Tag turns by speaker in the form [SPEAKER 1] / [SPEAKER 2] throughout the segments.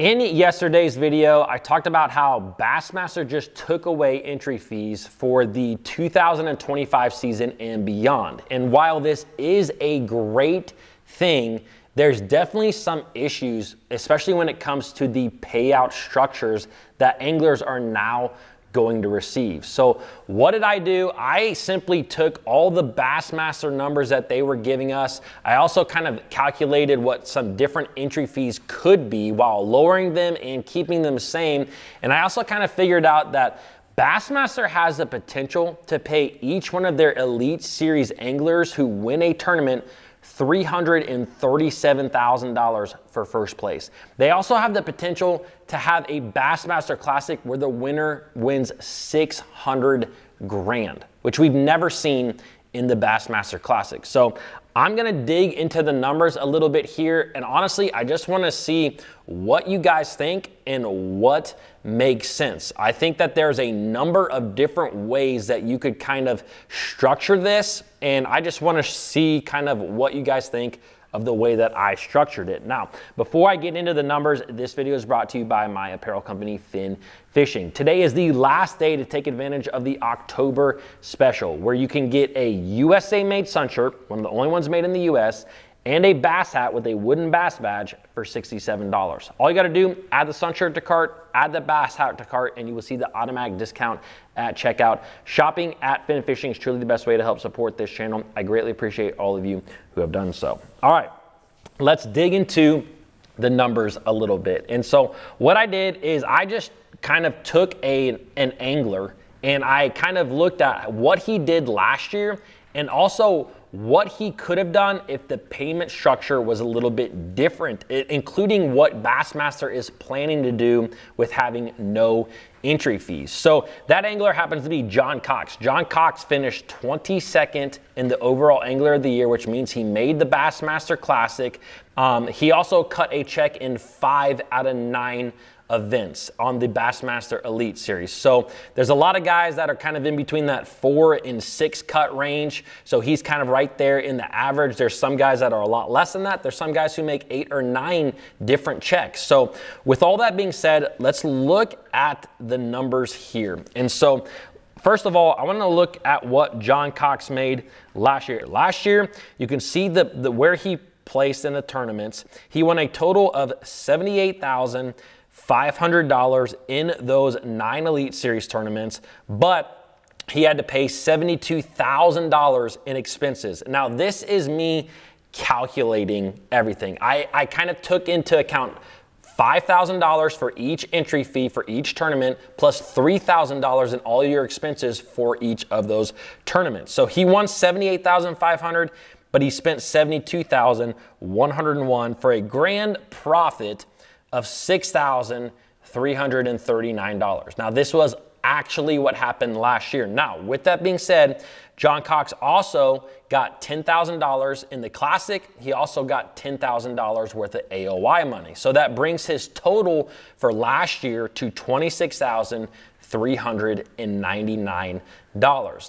[SPEAKER 1] In yesterday's video, I talked about how Bassmaster just took away entry fees for the 2025 season and beyond. And while this is a great thing, there's definitely some issues, especially when it comes to the payout structures that anglers are now going to receive. So what did I do? I simply took all the Bassmaster numbers that they were giving us. I also kind of calculated what some different entry fees could be while lowering them and keeping them the same. And I also kind of figured out that Bassmaster has the potential to pay each one of their Elite Series anglers who win a tournament $337,000 for first place. They also have the potential to have a Bassmaster Classic where the winner wins 600 grand, which we've never seen in the Bassmaster Classic. So I'm gonna dig into the numbers a little bit here, and honestly, I just wanna see what you guys think and what makes sense. I think that there's a number of different ways that you could kind of structure this, and I just wanna see kind of what you guys think of the way that I structured it. Now, before I get into the numbers, this video is brought to you by my apparel company, Fin Fishing. Today is the last day to take advantage of the October special, where you can get a USA-made sun shirt, one of the only ones made in the US, and a bass hat with a wooden bass badge for $67. All you gotta do, add the sun shirt to cart, add the bass hat to cart, and you will see the automatic discount at checkout. Shopping at Fin Fishing is truly the best way to help support this channel. I greatly appreciate all of you who have done so. All right, let's dig into the numbers a little bit. And so what I did is I just kind of took an angler and I kind of looked at what he did last year and also what he could have done if the payment structure was a little bit different, including what Bassmaster is planning to do with having no entry fees. So that angler happens to be John Cox. John Cox finished 22nd in the overall Angler of the Year, which means he made the Bassmaster Classic. He also cut a check in 5 out of 9 events on the Bassmaster Elite Series. So there's a lot of guys that are kind of in between that 4 and 6 cut range. So he's kind of right there in the average. There's some guys that are a lot less than that. There's some guys who make 8 or 9 different checks. So with all that being said, let's look at the numbers here. And so first of all, I want to look at what John Cox made last year. Last year, you can see where he placed in the tournaments. He won a total of $78,500 in those 9 Elite Series tournaments, but he had to pay $72,000 in expenses. Now, this is me calculating everything. I kind of took into account $5,000 for each entry fee for each tournament, plus $3,000 in all your expenses for each of those tournaments. So he won $78,500, but he spent $72,101 for a grand profit of $6,339. Now, this was actually what happened last year. Now, with that being said, John Cox also got $10,000 in the Classic. He also got $10,000 worth of AOY money. So that brings his total for last year to $26,399.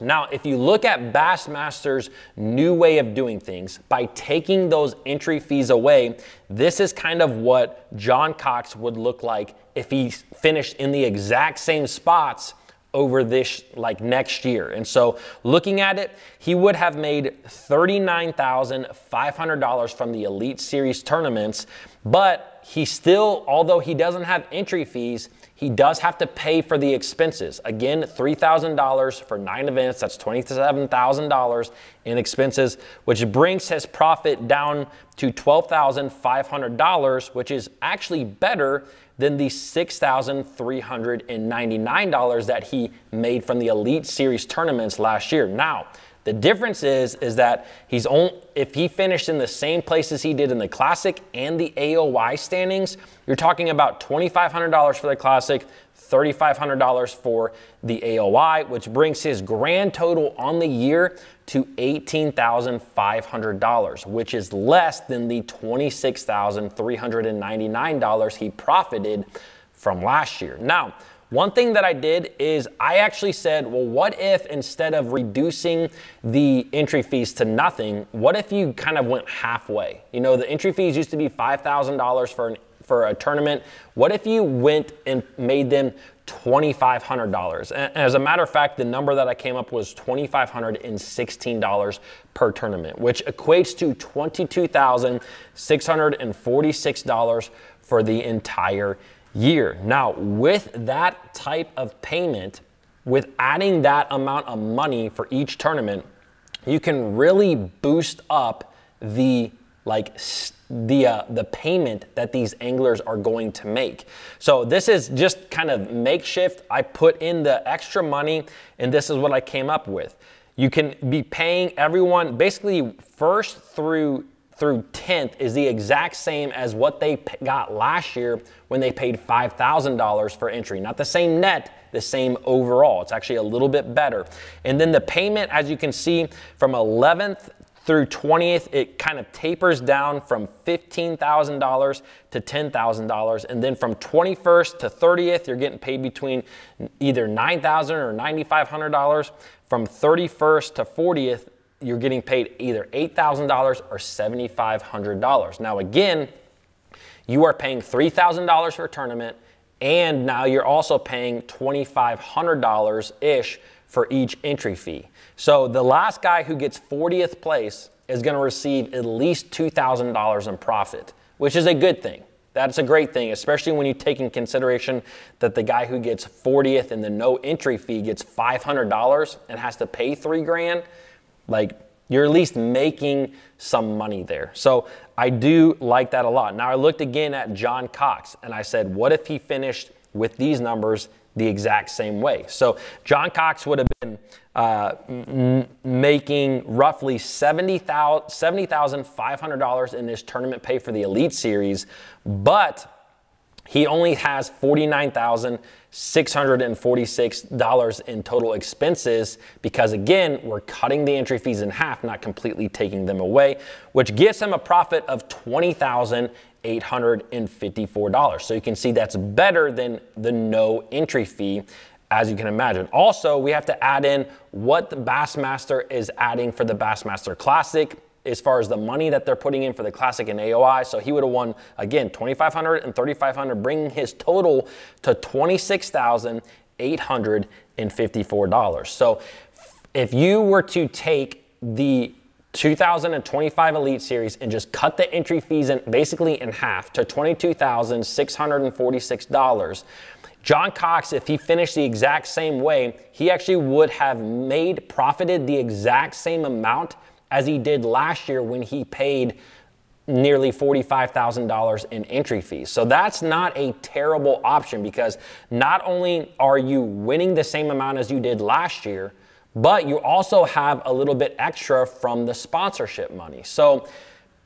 [SPEAKER 1] Now, if you look at Bassmaster's new way of doing things, by taking those entry fees away, this is kind of what John Cox would look like if he finished in the exact same spots over this next year. And so looking at it, he would have made $39,500 from the Elite Series tournaments, but he still, although he doesn't have entry fees, he does have to pay for the expenses. Again, $3,000 for 9 events, that's $27,000 in expenses, which brings his profit down to $12,500, which is actually better than the $6,399 that he made from the Elite Series tournaments last year. Now, the difference is that if he finished in the same places he did in the Classic and the AOY standings, you're talking about $2,500 for the Classic, $3,500 for the AOY, which brings his grand total on the year to $18,500, which is less than the $26,399 he profited from last year. Now, one thing that I did is I actually said, well, what if instead of reducing the entry fees to nothing, what if you kind of went halfway? You know, the entry fees used to be $5,000 for for a tournament? What if you went and made them $2,500? And as a matter of fact, the number that I came up was $2,516 per tournament, which equates to $22,646 for the entire year. Now, with that type of payment, with adding that amount of money for each tournament, you can really boost up the payment that these anglers are going to make. So this is just kind of makeshift. I put in the extra money and this is what I came up with. You can be paying everyone basically first through 10th is the exact same as what they got last year when they paid $5,000 for entry. Not the same net, the same overall. It's actually a little bit better. And then the payment, as you can see, from 11th through 20th, it kind of tapers down from $15,000 to $10,000. And then from 21st to 30th, you're getting paid between either $9,000 or $9,500. From 31st to 40th, you're getting paid either $8,000 or $7,500. Now again, you are paying $3,000 for a tournament, and now you're also paying $2,500-ish for each entry fee. So the last guy who gets 40th place is gonna receive at least $2,000 in profit, which is a good thing. That's a great thing, especially when you take in consideration that the guy who gets 40th and the no entry fee gets $500 and has to pay $3,000. Like, you're at least making some money there. So I do like that a lot. Now I looked again at John Cox and I said, what if he finished with these numbers the exact same way? So John Cox would have been making roughly $70,500 in this tournament pay for the Elite Series, but he only has $49,646 in total expenses because, again, we're cutting the entry fees in half, not completely taking them away, which gives him a profit of $20,854. So you can see that's better than the no entry fee, as you can imagine. Also, we have to add in what the Bassmaster is adding for the Bassmaster Classic as far as the money that they're putting in for the Classic and AOI. So he would have won, again, $2,500 and $3,500, bringing his total to $26,854. So if you were to take the 2025 Elite Series and just cut the entry fees basically in half to $22,646, John Cox, if he finished the exact same way, he actually would have profited the exact same amount as he did last year when he paid nearly $45,000 in entry fees. So that's not a terrible option, because not only are you winning the same amount as you did last year, but you also have a little bit extra from the sponsorship money. So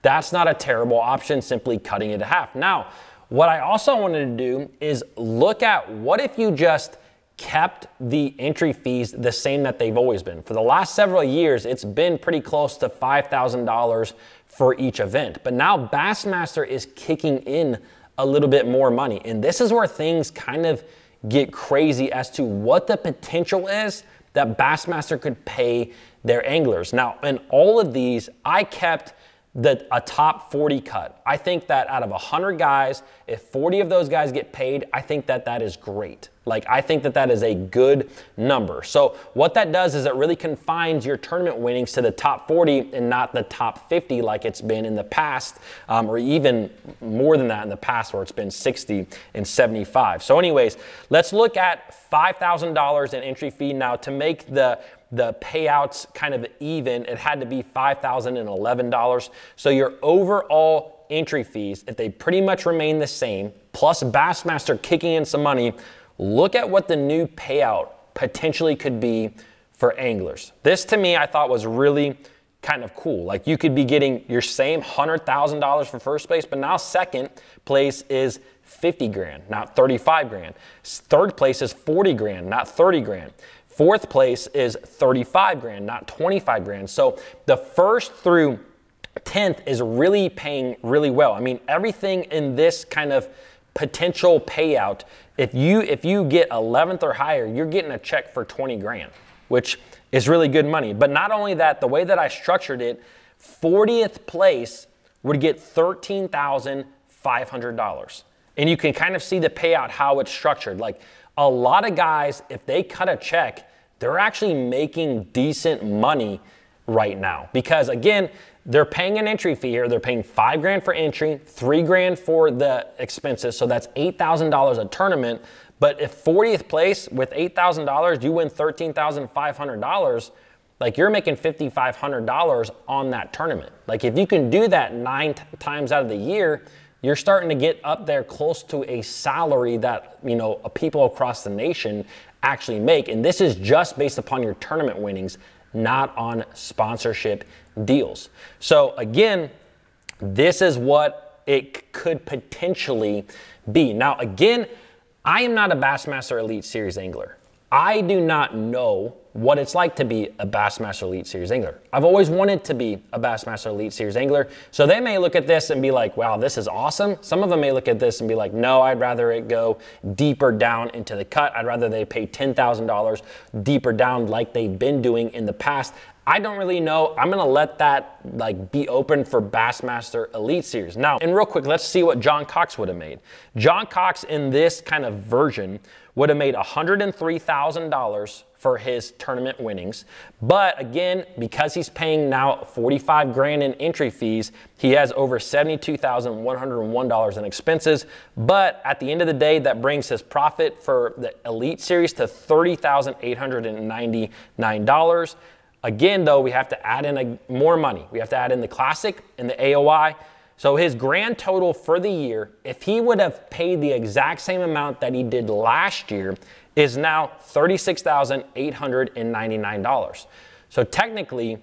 [SPEAKER 1] that's not a terrible option, simply cutting it in half. Now, what I also wanted to do is look at what if you just kept the entry fees the same that they've always been. For the last several years, it's been pretty close to $5,000 for each event. But now Bassmaster is kicking in a little bit more money. And this is where things kind of get crazy as to what the potential is that Bassmaster could pay their anglers. Now, in all of these, I kept a top 40 cut. I think that out of 100 guys, if 40 of those guys get paid, I think that that is great. Like, I think that that is a good number. So what that does is it really confines your tournament winnings to the top 40 and not the top 50 like it's been in the past, or even more than that in the past where it's been 60 and 75. So anyways, let's look at $5,000 in entry fee. Now, to make the payouts kind of even, it had to be $5,011. So your overall entry fees, if they pretty much remain the same, plus Bassmaster kicking in some money, look at what the new payout potentially could be for anglers. This, to me, I thought was really kind of cool. Like, you could be getting your same $100,000 for first place, but now second place is 50 grand, not 35 grand. Third place is 40 grand, not 30 grand. Fourth place is 35 grand, not 25 grand. So the first through 10th is really paying really well. I mean, everything in this kind of potential payout, if you get 11th or higher, you're getting a check for 20 grand, which is really good money. But not only that, the way that I structured it, 40th place would get $13,500. And you can kind of see the payout, how it's structured. Like a lot of guys, if they cut a check, they're actually making decent money right now. Because again, they're paying an entry fee here. They're paying $5 grand for entry, $3 grand for the expenses. So that's $8,000 a tournament. But if 40th place with $8,000, you win $13,500, like you're making $5,500 on that tournament. Like if you can do that 9 times out of the year, you're starting to get up there close to a salary that, you know, people across the nation actually make. And this is just based upon your tournament winnings, not on sponsorship deals. So again, this is what it could potentially be. Now, again, I am not a Bassmaster Elite Series angler. I do not know what it's like to be a Bassmaster Elite Series angler. I've always wanted to be a Bassmaster Elite Series angler. So they may look at this and be like, wow, this is awesome. Some of them may look at this and be like, no, I'd rather it go deeper down into the cut. I'd rather they pay $10,000 deeper down like they've been doing in the past. I don't really know. I'm gonna let that like be open for Bassmaster Elite Series. Now, and real quick, let's see what John Cox would have made. John Cox in this kind of version would have made $103,000 for his tournament winnings. But again, because he's paying now 45 grand in entry fees, he has over $72,101 in expenses. But at the end of the day, that brings his profit for the Elite Series to $30,899. Again, though, we have to add in more money. We have to add in the Classic and the AOI. So his grand total for the year, if he would have paid the exact same amount that he did last year, is now $36,899. So technically,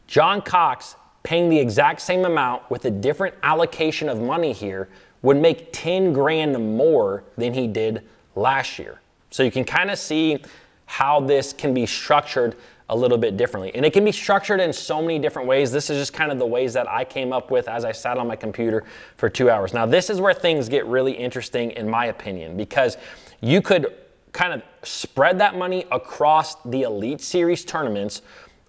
[SPEAKER 1] John Cox paying the exact same amount with a different allocation of money here would make 10 grand more than he did last year. So you can kind of see how this can be structured a little bit differently. And it can be structured in so many different ways. This is just kind of the ways that I came up with as I sat on my computer for 2 hours. Now, this is where things get really interesting in my opinion, because you could kind of spread that money across the Elite Series tournaments,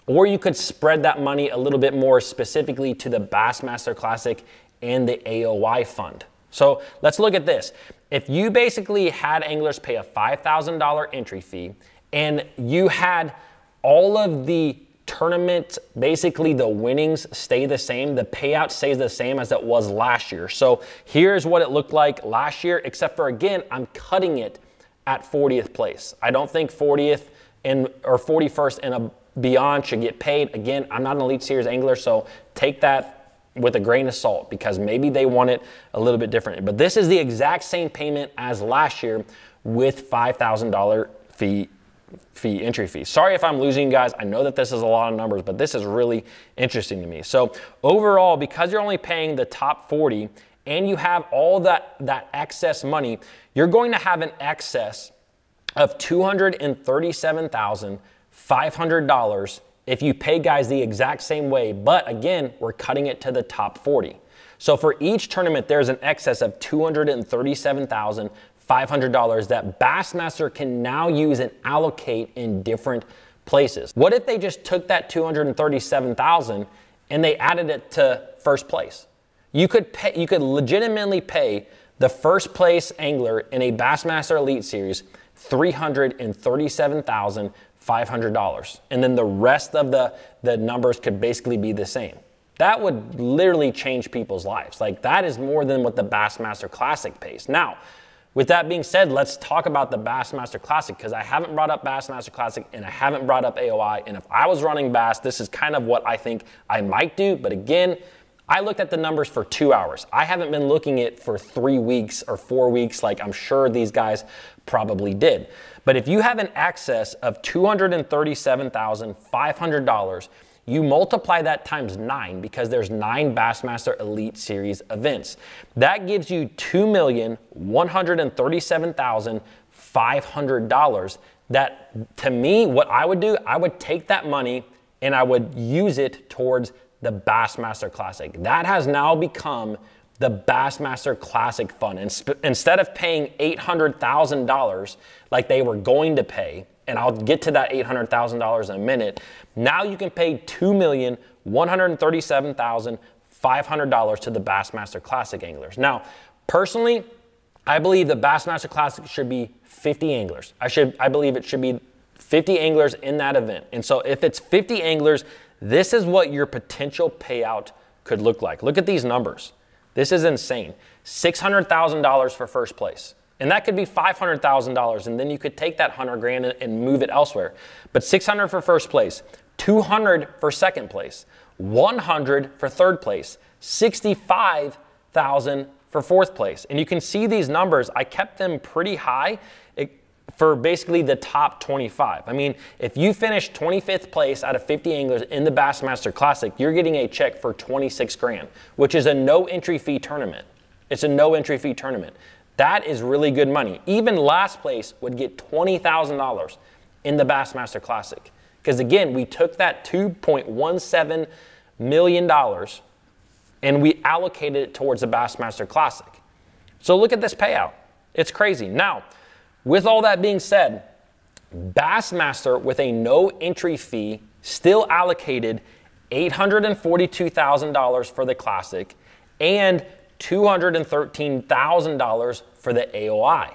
[SPEAKER 1] or you could spread that money a little bit more specifically to the Bassmaster Classic and the AOI fund. So let's look at this. If you basically had anglers pay a $5,000 entry fee and you had all of the tournament, basically the winnings stay the same, the payout stays the same as it was last year. So here's what it looked like last year, except for, again, I'm cutting it at 40th place. I don't think 40th or 41st and beyond should get paid. Again, I'm not an Elite Series angler, so take that with a grain of salt, because maybe they want it a little bit different. But this is the exact same payment as last year with $5,000 entry fee. Sorry if I'm losing you guys. I know that this is a lot of numbers, but this is really interesting to me. So overall, because you're only paying the top 40 and you have all that excess money, you're going to have an excess of $237,500 if you pay guys the exact same way. But again, we're cutting it to the top 40. So for each tournament, there's an excess of $237,500 that Bassmaster can now use and allocate in different places. What if they just took that $237,000 and they added it to first place? You could legitimately pay the first place angler in a Bassmaster Elite Series $337,500, and then the rest of the numbers could basically be the same. That would literally change people's lives. Like, that is more than what the Bassmaster Classic pays. Now, with that being said, let's talk about the Bassmaster Classic, because I haven't brought up Bassmaster Classic and I haven't brought up AOI. And if I was running Bass, this is kind of what I think I might do. But again, I looked at the numbers for 2 hours. I haven't been looking at it for 3 weeks or 4 weeks like I'm sure these guys probably did. But if you have an excess of $237,500, you multiply that times 9, because there's 9 Bassmaster Elite Series events. That gives you $2,137,500. That, to me, what I would do, I would take that money and I would use it towards the Bassmaster Classic. That has now become the Bassmaster Classic Fund. And instead of paying $800,000 like they were going to pay, and I'll get to that $800,000 in a minute, now you can pay $2,137,500 to the Bassmaster Classic anglers. Now, personally, I believe the Bassmaster Classic should be 50 anglers. I believe it should be 50 anglers in that event. And so if it's 50 anglers, this is what your potential payout could look like. Look at these numbers. This is insane. $600,000 for first place. And that could be $500,000, and then you could take that 100 grand and move it elsewhere. But 600 for first place, 200 for second place, 100 for third place, 65,000 for fourth place. And you can see these numbers, I kept them pretty high for basically the top 25. I mean, if you finish 25th place out of 50 anglers in the Bassmaster Classic, you're getting a check for 26 grand, which is a no entry fee tournament. It's a no entry fee tournament. That is really good money. Even last place would get $20,000 in the Bassmaster Classic. Because again, we took that $2.17 million and we allocated it towards the Bassmaster Classic. So look at this payout. It's crazy. Now, with all that being said, Bassmaster with a no entry fee still allocated $842,000 for the Classic and $213,000 for the AOI.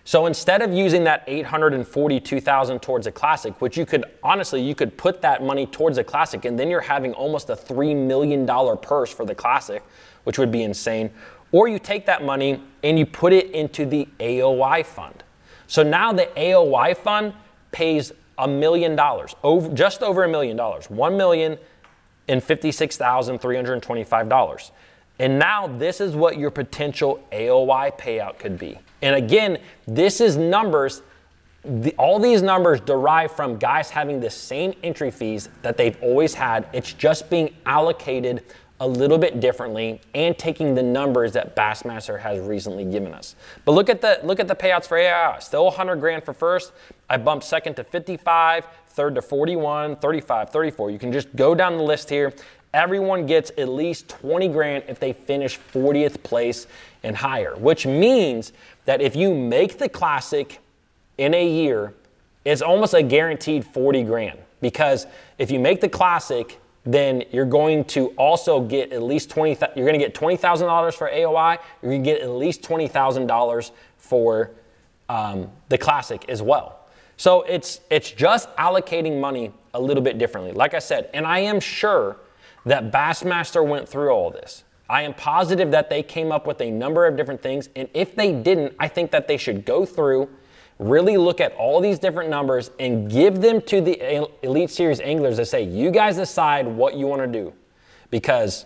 [SPEAKER 1] So instead of using that $842,000 towards a Classic, which you could, honestly, you could put that money towards a Classic and then you're having almost a $3 million purse for the Classic, which would be insane. Or you take that money and you put it into the AOI fund. So now the AOI fund pays $1 million, just over $1 million, $1,056,325. And now this is what your potential AOI payout could be. And again, this is numbers, all these numbers derive from guys having the same entry fees that they've always had. It's just being allocated a little bit differently and taking the numbers that Bassmaster has recently given us. But look at the payouts for AOI. Still 100 grand for first. I bumped second to 55, third to 41, 35, 34. You can just go down the list here. Everyone gets at least 20 grand if they finish 40th place and higher, which means that if you make the Classic in a year, it's almost a guaranteed 40 grand. Because if you make the Classic, then you're going to also get at least you're going to get $20,000 for AOI. You're going to get at least $20,000 for the Classic as well. So it's just allocating money a little bit differently. Like I said, and I am sure that Bassmaster went through all this. I am positive that they came up with a number of different things, and if they didn't, I think that they should go through, really look at all these different numbers and give them to the Elite Series anglers to say, you guys decide what you want to do. Because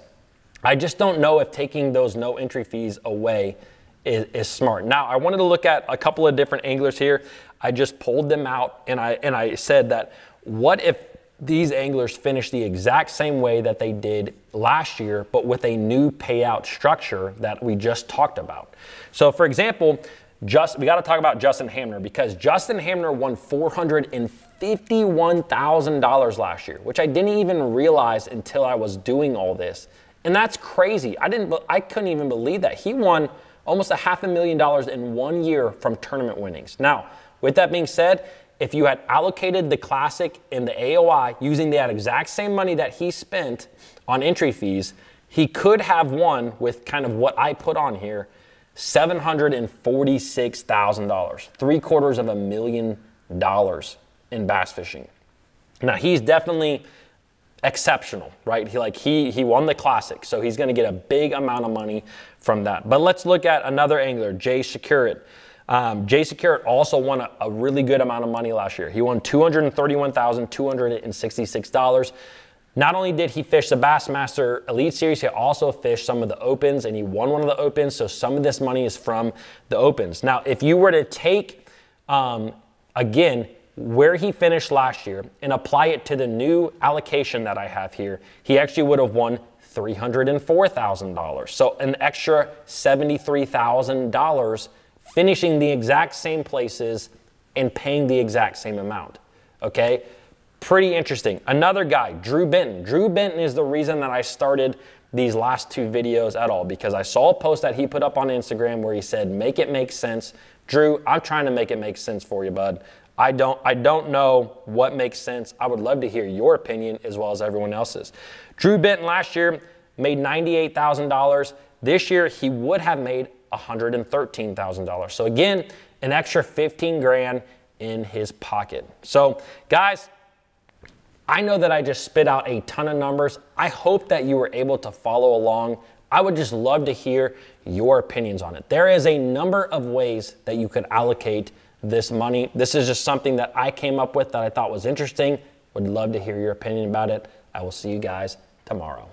[SPEAKER 1] I just don't know if taking those no entry fees away is smart. Now, I wanted to look at a couple of different anglers here. I just pulled them out, and I said that what if these anglers finish the exact same way that they did last year, but with a new payout structure that we just talked about. So for example, we got to talk about Justin Hamner, because Justin Hamner won $451,000 last year, which I didn't even realize until I was doing all this. And that's crazy. I couldn't even believe that. He won almost $500,000 in 1 year from tournament winnings. Now, with that being said, if you had allocated the Classic and the AOI using that exact same money that he spent on entry fees, he could have won with kind of what I put on here, $746,000, $746,000 in bass fishing. Now he's definitely exceptional, right? He won the Classic, so he's going to get a big amount of money from that. But let's look at another angler, Jay Securit. Jay Securit also won a really good amount of money last year. He won $231,266. Not only did he fish the Bassmaster Elite Series, he also fished some of the Opens, and he won one of the Opens, so some of this money is from the Opens. Now, if you were to take, again, where he finished last year and apply it to the new allocation that I have here, he actually would have won $304,000. So an extra $73,000 finishing the exact same places and paying the exact same amount, okay? Pretty interesting. Another guy, Drew Benton. Drew Benton is the reason that I started these last two videos at all, because I saw a post that he put up on Instagram where he said, make it make sense. Drew, I'm trying to make it make sense for you, bud. I don't know what makes sense. I would love to hear your opinion as well as everyone else's. Drew Benton last year made $98,000. This year, he would have made $113,000. So again, an extra 15 grand in his pocket. So guys, I know that I just spit out a ton of numbers. I hope that you were able to follow along. I would just love to hear your opinions on it. There is a number of ways that you could allocate this money. This is just something that I came up with that I thought was interesting. Would love to hear your opinion about it. I will see you guys tomorrow.